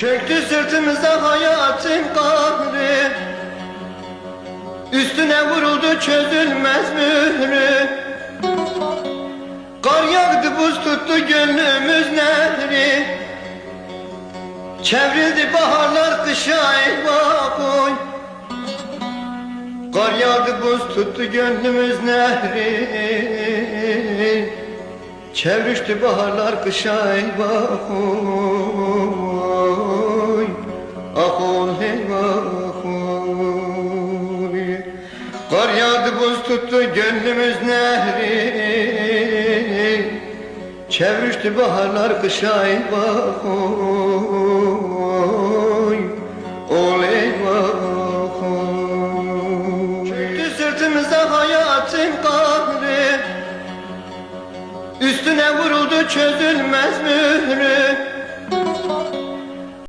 Çöktü sırtımıza hayatın kahri, üstüne vuruldu çözülmez mührü. Kar yağdı buz tuttu gönlümüz nehri, çevrildi baharlar kışa eyvah oy. Kar yağdı buz tuttu gönlümüz nehri, çevrişti baharlar kışa eyvah oy. Ah ol eyvah oy. Kar yağdı buz tuttu gönlümüz nehri, çevrişti baharlar kışa eyvah oy. Ol eyvah oy. Çöktü sırtımıza hayatın kahri, üstüne vuruldu çözülmez mi?